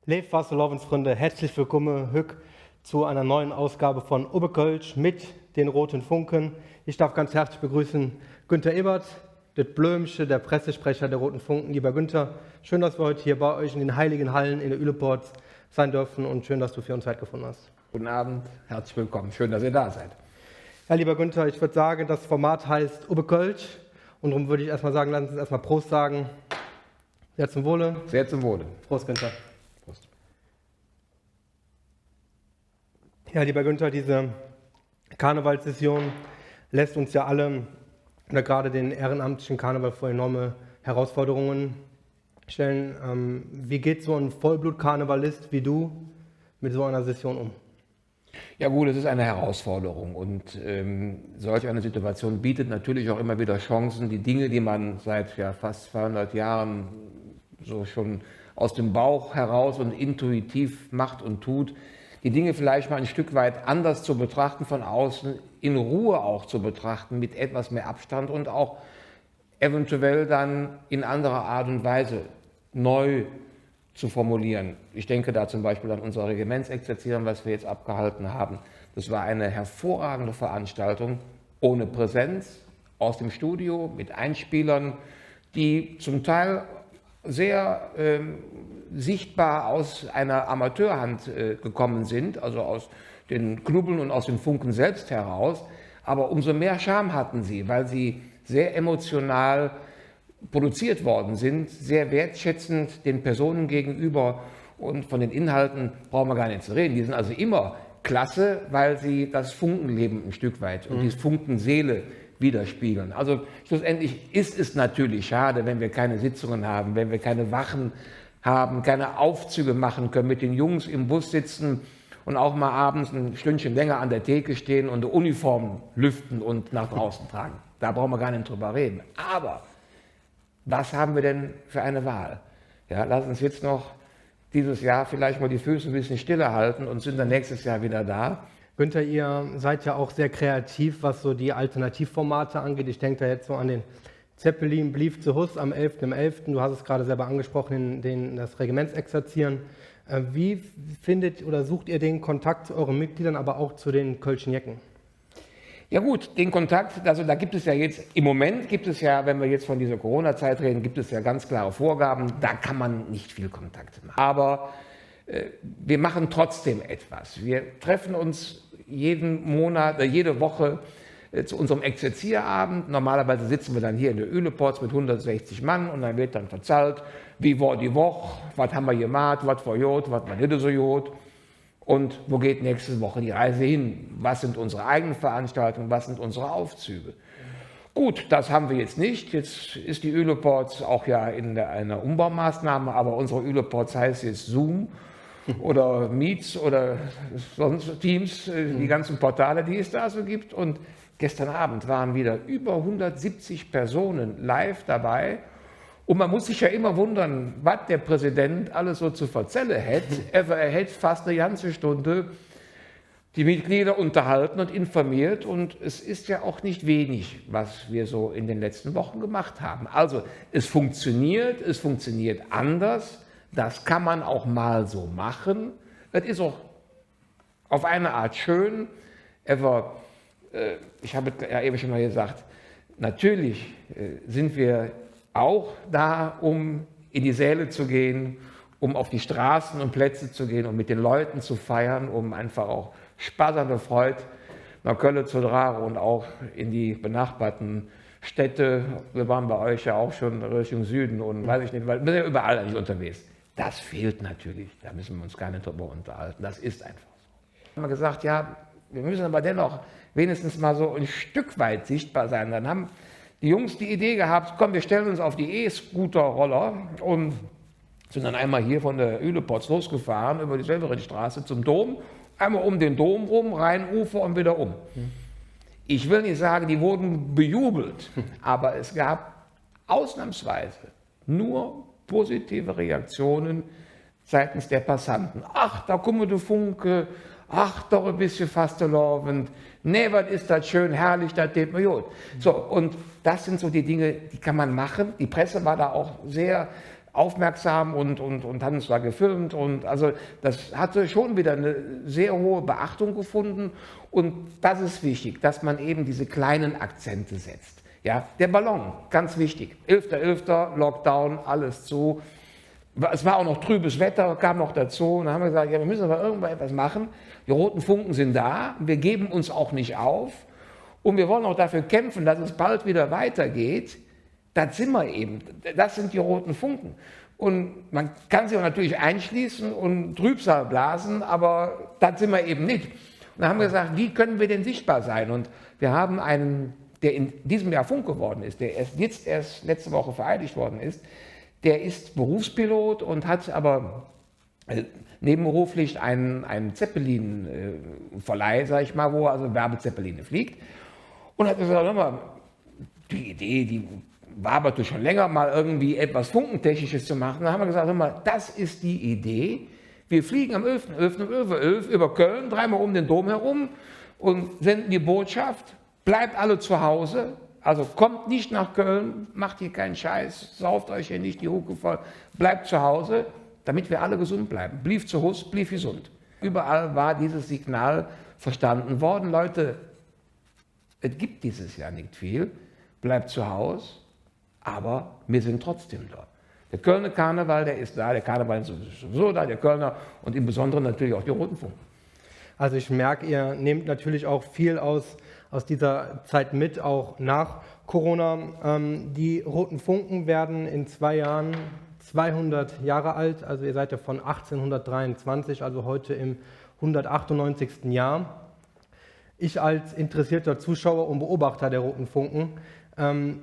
Leef Wasserlovensfreunde, herzlich willkommen zu einer neuen Ausgabe von Oberkölsch mit den Roten Funken. Ich darf ganz herzlich begrüßen Günther Ebert, das Blömsche, der Pressesprecher der Roten Funken. Lieber Günther, schön, dass wir heute hier bei euch in den heiligen Hallen in der Üleport sein dürfen und schön, dass du für uns Zeit gefunden hast. Guten Abend, herzlich willkommen, schön, dass ihr da seid. Ja, lieber Günther, ich würde sagen, das Format heißt Oberkölsch und darum würde ich erstmal sagen, lass uns erstmal Prost sagen. Sehr zum Wohle. Sehr zum Wohle. Prost, Günther. Prost. Ja, lieber Günther, diese Karnevalssession lässt uns ja alle, oder gerade den ehrenamtlichen Karneval, vor enorme Herausforderungen stellen. Wie geht so ein Vollblut-Karnevalist wie du mit so einer Session um? Ja gut, es ist eine Herausforderung und solch eine Situation bietet natürlich auch immer wieder Chancen, die Dinge, die man seit fast 200 Jahren so schon aus dem Bauch heraus und intuitiv macht und tut, die Dinge vielleicht mal ein Stück weit anders zu betrachten, von außen in Ruhe auch zu betrachten, mit etwas mehr Abstand und auch eventuell dann in anderer Art und Weise neu zu formulieren. Ich denke da zum Beispiel an unser Regimentsexerzieren, was wir jetzt abgehalten haben. Das war eine hervorragende Veranstaltung, ohne Präsenz, aus dem Studio, mit Einspielern, die zum Teil sehr sichtbar aus einer Amateurhand gekommen sind, also aus den Knubbeln und aus den Funken selbst heraus. Aber umso mehr Charme hatten sie, weil sie sehr emotional produziert worden sind, sehr wertschätzend den Personen gegenüber, und von den Inhalten brauchen wir gar nicht zu reden. Die sind also immer klasse, weil sie das Funkenleben ein Stück weit und die Funkenseele widerspiegeln. Also schlussendlich ist es natürlich schade, wenn wir keine Sitzungen haben, wenn wir keine Wachen haben, keine Aufzüge machen können, mit den Jungs im Bus sitzen und auch mal abends ein Stündchen länger an der Theke stehen und die Uniform lüften und nach draußen tragen. Da brauchen wir gar nicht drüber reden. Aber was haben wir denn für eine Wahl? Ja, lass uns jetzt noch dieses Jahr vielleicht mal die Füße ein bisschen stiller halten und sind dann nächstes Jahr wieder da. Günther, ihr seid ja auch sehr kreativ, was so die Alternativformate angeht. Ich denke da jetzt so an den Zeppelin Blief zu Hus am 11.11. Du hast es gerade selber angesprochen, das Regimentsexerzieren. Wie findet oder sucht ihr den Kontakt zu euren Mitgliedern, aber auch zu den Kölschen Jecken? Ja gut, den Kontakt, also da gibt es ja jetzt, im Moment gibt es ja, wenn wir jetzt von dieser Corona-Zeit reden, gibt es ja ganz klare Vorgaben, da kann man nicht viel Kontakt machen. Aber wir machen trotzdem etwas. Wir treffen uns jeden Monat, jede Woche zu unserem Exerzierabend. Normalerweise sitzen wir dann hier in der Üleport mit 160 Mann und dann wird dann verzahlt, wie war die Woche, was haben wir gemacht, was war Jod, was war nicht so Jod. Und wo geht nächste Woche die Reise hin? Was sind unsere eigenen Veranstaltungen? Was sind unsere Aufzüge? Gut, das haben wir jetzt nicht. Jetzt ist die Üleport auch ja in einer Umbaumaßnahme, aber unsere Üleport heißt jetzt Zoom oder Meets oder sonst Teams, die ganzen Portale, die es da so gibt. Und gestern Abend waren wieder über 170 Personen live dabei. Und man muss sich ja immer wundern, was der Präsident alles so zu verzellen hätte. Er hätte fast eine ganze Stunde die Mitglieder unterhalten und informiert. Und es ist ja auch nicht wenig, was wir so in den letzten Wochen gemacht haben. Also es funktioniert anders. Das kann man auch mal so machen. Das ist auch auf eine Art schön. Aber ich habe ja eben schon mal gesagt, natürlich sind wir auch da, um in die Säle zu gehen, um auf die Straßen und Plätze zu gehen, um mit den Leuten zu feiern, um einfach auch Spaß an der Freude nach Köln zu tragen und auch in die benachbarten Städte. Wir waren bei euch ja auch schon Richtung Süden und weiß ich nicht, weil wir sind ja überall eigentlich unterwegs. Das fehlt natürlich, da müssen wir uns gar nicht drüber unterhalten, das ist einfach so. Wir haben gesagt, ja, wir müssen aber dennoch wenigstens mal so ein Stück weit sichtbar sein. Dann haben die Jungs die Idee gehabt, komm, wir stellen uns auf die E-Scooter-Roller und sind dann einmal hier von der Üleport losgefahren, über die Severinstraße zum Dom, einmal um den Dom rum, Rheinufer und wieder um. Ich will nicht sagen, die wurden bejubelt, aber es gab ausnahmsweise nur positive Reaktionen seitens der Passanten. Ach, da kommen die Funke, ach, doch ein bisschen fastelovend, nee, was ist das schön, herrlich, das tut mir gut. So, und das sind so die Dinge, die kann man machen. Die Presse war da auch sehr aufmerksam und haben uns da gefilmt. Und also das hatte schon wieder eine sehr hohe Beachtung gefunden. Und das ist wichtig, dass man eben diese kleinen Akzente setzt. Ja, der Ballon, ganz wichtig. 11.11., Lockdown, alles zu. Es war auch noch trübes Wetter, kam noch dazu. Und dann haben wir gesagt, ja, wir müssen aber irgendwann etwas machen. Die roten Funken sind da, wir geben uns auch nicht auf. Und wir wollen auch dafür kämpfen, dass es bald wieder weitergeht. Das sind wir eben. Das sind die roten Funken. Und man kann sich auch natürlich einschließen und Trübsal blasen, aber das sind wir eben nicht. Und dann haben wir gesagt, wie können wir denn sichtbar sein? Und wir haben einen, der in diesem Jahr Funk geworden ist, der erst letzte Woche vereidigt worden ist, der ist Berufspilot und hat aber nebenberuflich einen Zeppelin-Verleih, sag ich mal, wo er also Werbezeppeline fliegt. Und hat gesagt, hör mal, die Idee, die waberte schon länger, mal irgendwie etwas Funkentechnisches zu machen. Da haben wir gesagt, hör mal, das ist die Idee. Wir fliegen am 11.11. um 11.11 Uhr über Köln, dreimal um den Dom herum und senden die Botschaft, bleibt alle zu Hause, also kommt nicht nach Köln, macht hier keinen Scheiß, sauft euch hier nicht die Hucke voll, bleibt zu Hause, damit wir alle gesund bleiben. Blieb zu Hus, blieb gesund. Überall war dieses Signal verstanden worden. Leute, es gibt dieses Jahr nicht viel, bleibt zu Hause, aber wir sind trotzdem da. Der Kölner Karneval, der ist da, der Karneval ist sowieso da, der Kölner und im Besonderen natürlich auch die Roten Funken. Also ich merke, ihr nehmt natürlich auch viel aus dieser Zeit mit, auch nach Corona. Die Roten Funken werden in 2 Jahren 200 Jahre alt, also ihr seid ja von 1823, also heute im 198. Jahr. Ich als interessierter Zuschauer und Beobachter der Roten Funken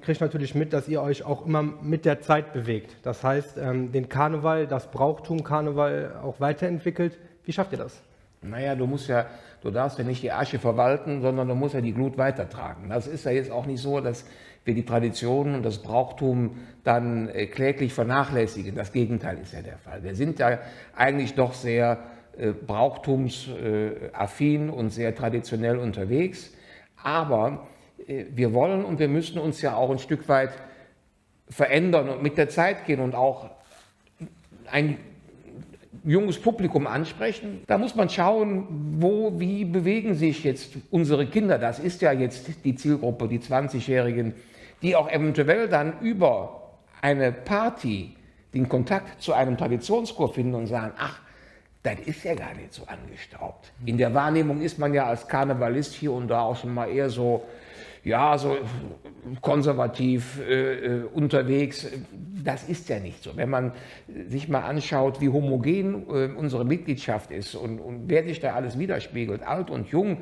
kriege natürlich mit, dass ihr euch auch immer mit der Zeit bewegt. Das heißt, den Karneval, das Brauchtum Karneval auch weiterentwickelt. Wie schafft ihr das? Naja, du darfst ja nicht die Asche verwalten, sondern du musst ja die Glut weitertragen. Das ist ja jetzt auch nicht so, dass wir die Traditionen und das Brauchtum dann kläglich vernachlässigen. Das Gegenteil ist ja der Fall. Wir sind ja eigentlich doch sehr brauchtumsaffin und sehr traditionell unterwegs. Aber wir wollen und wir müssen uns ja auch ein Stück weit verändern und mit der Zeit gehen und auch ein junges Publikum ansprechen. Da muss man schauen, wie bewegen sich jetzt unsere Kinder. Das ist ja jetzt die Zielgruppe, die 20-Jährigen, die auch eventuell dann über eine Party den Kontakt zu einem Traditionschor finden und sagen, ach, das ist ja gar nicht so angestaubt. In der Wahrnehmung ist man ja als Karnevalist hier und da auch schon mal eher so, ja, so konservativ unterwegs. Das ist ja nicht so. Wenn man sich mal anschaut, wie homogen unsere Mitgliedschaft ist und wer sich da alles widerspiegelt, alt und jung.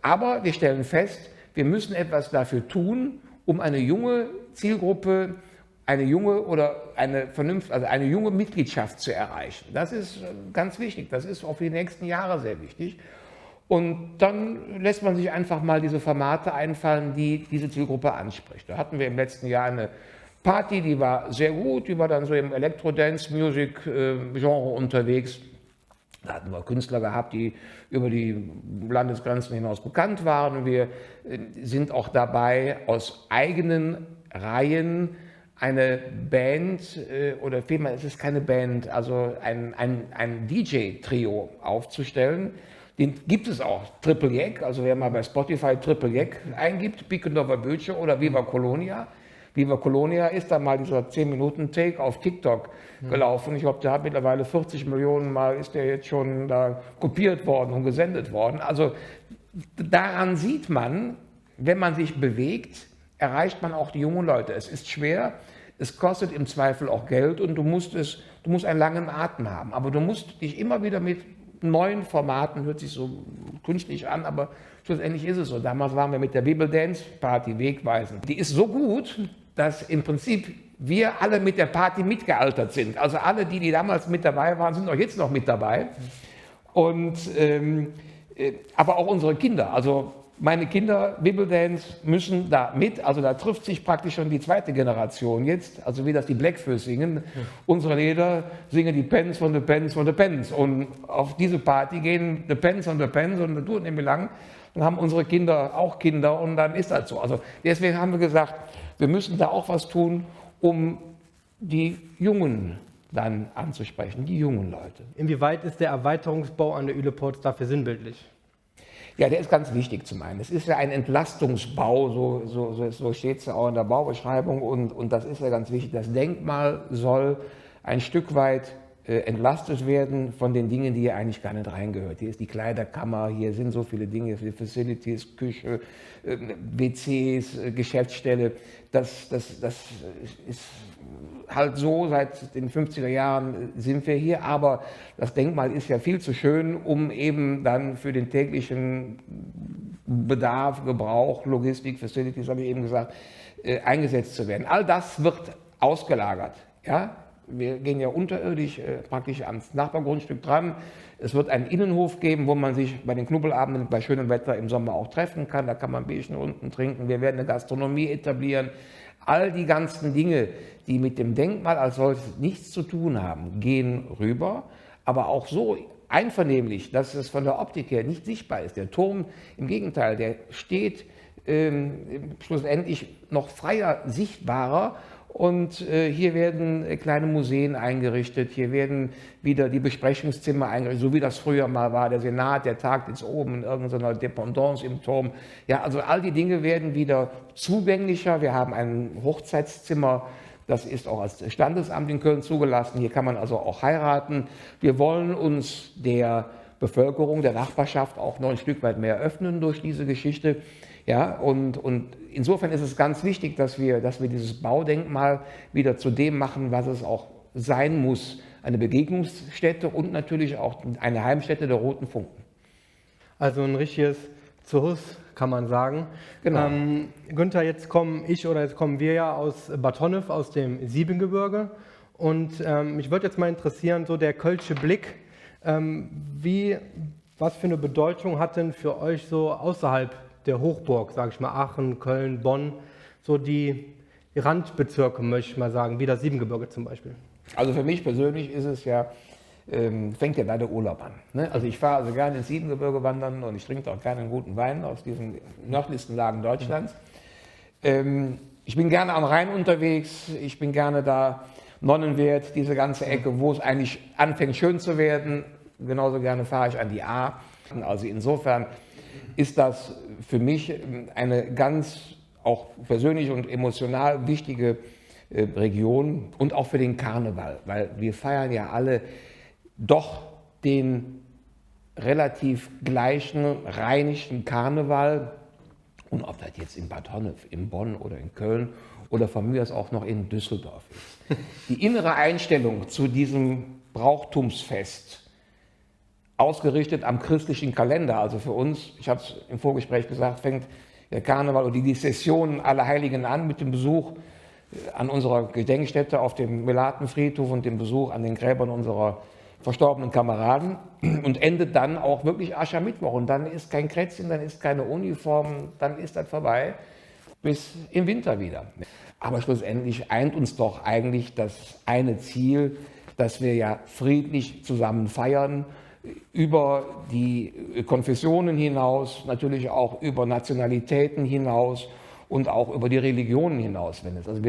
Aber wir stellen fest, wir müssen etwas dafür tun, um eine junge Zielgruppe, eine junge Mitgliedschaft zu erreichen. Das ist ganz wichtig. Das ist auch für die nächsten Jahre sehr wichtig. Und dann lässt man sich einfach mal diese Formate einfallen, die diese Zielgruppe anspricht. Da hatten wir im letzten Jahr eine Party, die war sehr gut, die war dann so im Elektro-Dance-Music-Genre unterwegs. Da hatten wir Künstler gehabt, die über die Landesgrenzen hinaus bekannt waren. Wir sind auch dabei, aus eigenen Reihen eine Band, oder vielmehr, es ist keine Band, also ein DJ-Trio aufzustellen. Den gibt es auch, Triple Jack, also wer mal bei Spotify Triple Jack eingibt, Pickendover Bötche oder Viva Colonia. Viva Colonia ist dann mal dieser 10-Minuten-Take auf TikTok gelaufen. Ich glaube, der hat mittlerweile 40 Millionen Mal, ist der jetzt schon da kopiert worden und gesendet worden. Also daran sieht man, wenn man sich bewegt, erreicht man auch die jungen Leute. Es ist schwer, es kostet im Zweifel auch Geld und du musst einen langen Atem haben. Aber du musst dich immer wieder mit neuen Formaten, hört sich so künstlich an, aber schlussendlich ist es so. Damals waren wir mit der Bibel Dance Party wegweisend. Die ist so gut, dass im Prinzip wir alle mit der Party mitgealtert sind. Also alle, die damals mit dabei waren, sind auch jetzt noch mit dabei. Und, aber auch unsere Kinder. Also meine Kinder, Bibel Dance, müssen da mit. Also da trifft sich praktisch schon die zweite Generation jetzt. Also wie das die Blackfoes singen. Unsere Lieder singen die Pens von the Pens von the Pens. Und auf diese Party gehen the Pens von the Pens und das tut nämlich lang. Dann haben unsere Kinder auch Kinder und dann ist das so. Also deswegen haben wir gesagt, wir müssen da auch was tun, um die Jungen dann anzusprechen, die jungen Leute. Inwieweit ist der Erweiterungsbau an der Üleports dafür sinnbildlich? Ja, der ist ganz wichtig zum einen. Es ist ja ein Entlastungsbau, so steht es ja auch in der Baubeschreibung und das ist ja ganz wichtig. Das Denkmal soll ein Stück weit entlastet werden von den Dingen, die hier eigentlich gar nicht reingehört. Hier ist die Kleiderkammer, hier sind so viele Dinge, die Facilities, Küche, WCs, Geschäftsstelle. Das ist halt so, seit den 50er Jahren sind wir hier, aber das Denkmal ist ja viel zu schön, um eben dann für den täglichen Bedarf, Gebrauch, Logistik, Facilities, habe ich eben gesagt, eingesetzt zu werden. All das wird ausgelagert. Ja? Wir gehen ja unterirdisch praktisch ans Nachbargrundstück dran. Es wird einen Innenhof geben, wo man sich bei den Knubbelabenden bei schönem Wetter im Sommer auch treffen kann. Da kann man Bierchen unten trinken. Wir werden eine Gastronomie etablieren. All die ganzen Dinge, die mit dem Denkmal als solches nichts zu tun haben, gehen rüber. Aber auch so einvernehmlich, dass es von der Optik her nicht sichtbar ist. Der Turm, im Gegenteil, der steht schlussendlich noch freier, sichtbarer. Und hier werden kleine Museen eingerichtet, hier werden wieder die Besprechungszimmer eingerichtet, so wie das früher mal war. Der Senat, der tagt jetzt oben in irgendeiner Dependance im Turm. Ja, also all die Dinge werden wieder zugänglicher. Wir haben ein Hochzeitszimmer, das ist auch als Standesamt in Köln zugelassen. Hier kann man also auch heiraten. Wir wollen uns der Bevölkerung, der Nachbarschaft auch noch ein Stück weit mehr öffnen durch diese Geschichte. Ja, und insofern ist es ganz wichtig, dass wir dieses Baudenkmal wieder zu dem machen, was es auch sein muss. Eine Begegnungsstätte und natürlich auch eine Heimstätte der Roten Funken. Also ein richtiges Zuhause, kann man sagen. Genau. Günther, jetzt kommen wir ja aus Bad Honnef, aus dem Siebengebirge. Und mich würde jetzt mal interessieren, so der kölsche Blick, was für eine Bedeutung hat denn für euch so außerhalb der Hochburg, sage ich mal, Aachen, Köln, Bonn, so die Randbezirke, möchte ich mal sagen, wie das Siebengebirge zum Beispiel? Also für mich persönlich ist es ja, fängt ja da der Urlaub an. Ne? Also ich fahre also gerne ins Siebengebirge wandern und ich trinke auch gerne einen guten Wein aus diesen nördlichsten Lagen Deutschlands. Ich bin gerne am Rhein unterwegs, ich bin gerne da, Nonnenwert, diese ganze Ecke, wo es eigentlich anfängt schön zu werden. Genauso gerne fahre ich an die A. Also insofern ist das für mich eine ganz auch persönlich und emotional wichtige Region und auch für den Karneval, weil wir feiern ja alle doch den relativ gleichen rheinischen Karneval. Und ob das jetzt in Bad Honnef, in Bonn oder in Köln oder von mir aus auch noch in Düsseldorf ist. Die innere Einstellung zu diesem Brauchtumsfest, ausgerichtet am christlichen Kalender. Also für uns, ich habe es im Vorgespräch gesagt, fängt der Karneval oder die Session Allerheiligen an mit dem Besuch an unserer Gedenkstätte auf dem Melatenfriedhof und dem Besuch an den Gräbern unserer verstorbenen Kameraden und endet dann auch wirklich Aschermittwoch. Und dann ist kein Krätzchen, dann ist keine Uniform, dann ist das vorbei bis im Winter wieder. Aber schlussendlich eint uns doch eigentlich das eine Ziel, dass wir ja friedlich zusammen feiern, über die Konfessionen hinaus, natürlich auch über Nationalitäten hinaus und auch über die Religionen hinaus, wenn es also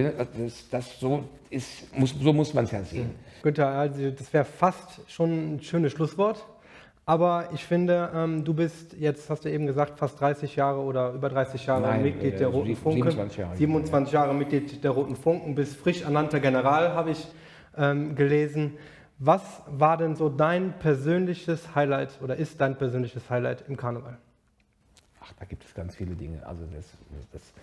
das so ist, so muss man es ja sehen. Günther, also das wäre fast schon ein schönes Schlusswort, aber ich finde, du bist jetzt, hast du eben gesagt, fast 30 Jahre oder über 30 Jahre Mitglied der Roten Funken. 27 Jahre. 27 Jahre Mitglied der Roten Funken, bist frisch ernannter General, habe ich gelesen. Was war denn so dein persönliches Highlight oder ist dein persönliches Highlight im Karneval? Ach, da gibt es ganz viele Dinge. Also das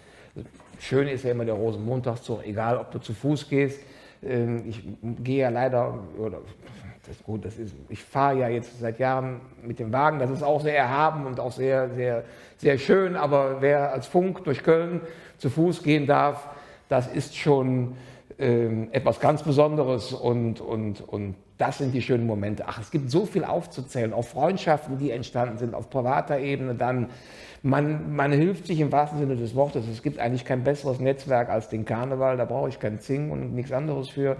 Schöne ist ja immer der Rosenmontagszug, egal ob du zu Fuß gehst. Ich gehe ja leider, ich fahre ja jetzt seit Jahren mit dem Wagen, das ist auch sehr erhaben und auch sehr, sehr, sehr schön, aber wer als Funk durch Köln zu Fuß gehen darf, das ist schon etwas ganz Besonderes und das sind die schönen Momente. Ach, es gibt so viel aufzuzählen, auch Freundschaften, die entstanden sind, auf privater Ebene dann. Man hilft sich im wahrsten Sinne des Wortes. Es gibt eigentlich kein besseres Netzwerk als den Karneval, da brauche ich kein Zing und nichts anderes für.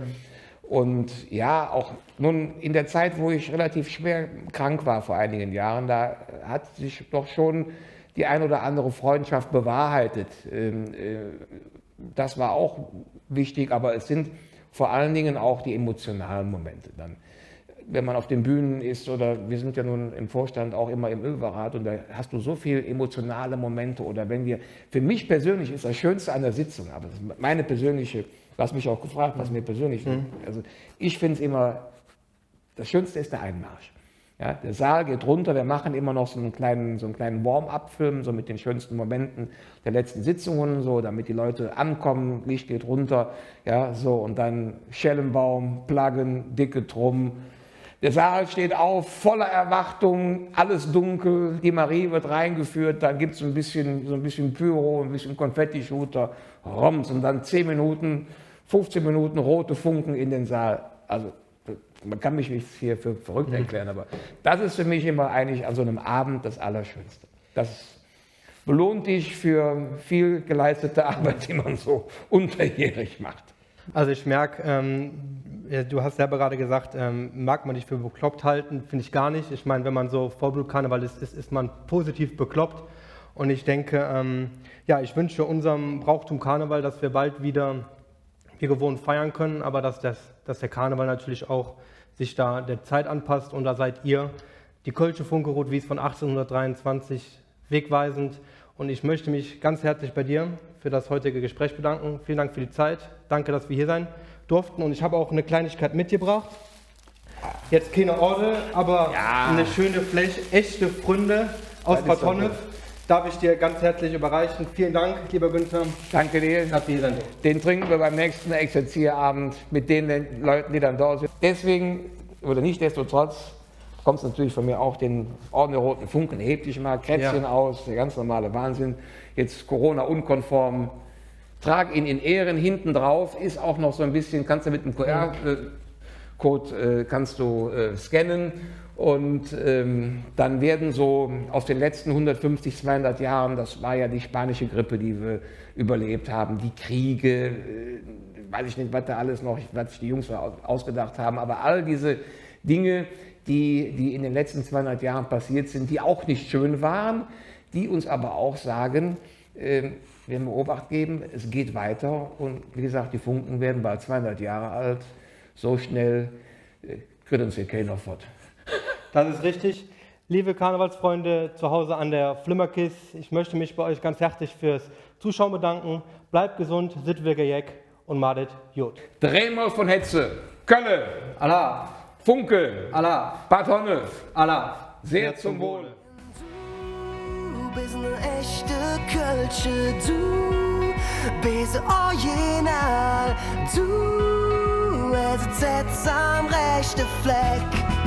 Und ja, auch nun in der Zeit, wo ich relativ schwer krank war vor einigen Jahren, da hat sich doch schon die ein oder andere Freundschaft bewahrheitet. Das war auch wichtig, aber es sind vor allen Dingen auch die emotionalen Momente dann. Wenn man auf den Bühnen ist oder wir sind ja nun im Vorstand auch immer im Ölverrat und da hast du so viele emotionale Momente oder für mich persönlich ist das Schönste an der Sitzung, aber das ist meine persönliche, du hast mich auch gefragt, was mir persönlich, also ich finde es immer, das Schönste ist der Einmarsch. Ja, der Saal geht runter, wir machen immer noch so einen kleinen Warm-up-Film, so mit den schönsten Momenten der letzten Sitzungen, so, damit die Leute ankommen, Licht geht runter, ja, so, und dann Schellenbaum, Plaggen, dicke Drum. Der Saal steht auf, voller Erwartung, alles dunkel, die Marie wird reingeführt, dann gibt es so ein bisschen Pyro, ein bisschen Konfetti-Shooter, Roms und dann 10 Minuten, 15 Minuten rote Funken in den Saal. Also man kann mich nicht hier für verrückt erklären, aber das ist für mich immer eigentlich an so einem Abend das Allerschönste. Das belohnt dich für viel geleistete Arbeit, die man so unterjährig macht. Also ich merke, du hast selber gerade gesagt, mag man dich für bekloppt halten, finde ich gar nicht. Ich meine, wenn man so Vorblut-Karneval ist man positiv bekloppt. Und ich denke, ja, ich wünsche unserem Brauchtum Karneval, dass wir bald wieder wie gewohnt feiern können, aber dass der Karneval natürlich auch sich da der Zeit anpasst. Und da seid ihr, die Kölsche Funke Rot-Wies von 1823, wegweisend. Und ich möchte mich ganz herzlich bei dir für das heutige Gespräch bedanken. Vielen Dank für die Zeit. Danke, dass wir hier sein durften. Und ich habe auch eine Kleinigkeit mitgebracht. Jetzt keine Orde, aber eine schöne Fläche, echte Fründe aus Bad Honnef. Darf ich dir ganz herzlich überreichen. Vielen Dank, lieber Günther. Danke dir. Dass wir hier sein durften. Den trinken wir beim nächsten Exerzierabend mit den Leuten, die dann da sind. Deswegen, oder nichtsdestotrotz, kommt es natürlich von mir auch den Orden der Roten Funken, hebt dich mal, Krätzchen aus, der ganz normale Wahnsinn. Jetzt Corona-unkonform. Trag ihn in Ehren hinten drauf, ist auch noch so ein bisschen, kannst du mit dem QR-Code scannen. Und dann werden so aus den letzten 150, 200 Jahren, das war ja die spanische Grippe, die wir überlebt haben, die Kriege, weiß ich nicht, was die Jungs ausgedacht haben, aber all diese Dinge, die in den letzten 200 Jahren passiert sind, die auch nicht schön waren, die uns aber auch sagen, wir Beobacht geben, es geht weiter und wie gesagt, die Funken werden bald 200 Jahre alt, so schnell kriegt uns hier keiner fort. Das ist richtig. Liebe Karnevalsfreunde zu Hause an der Flimmerkis, ich möchte mich bei euch ganz herzlich fürs Zuschauen bedanken. Bleibt gesund, sit wir gejek und madet Jod. Drehmaus von Hetze, Kölle, Allah, Funke, Allah, Bad Honnef, Allah. sehr zum Wohle. Du bist ne echte Kölsche, du bist original, du, es sitzt am rechten Fleck.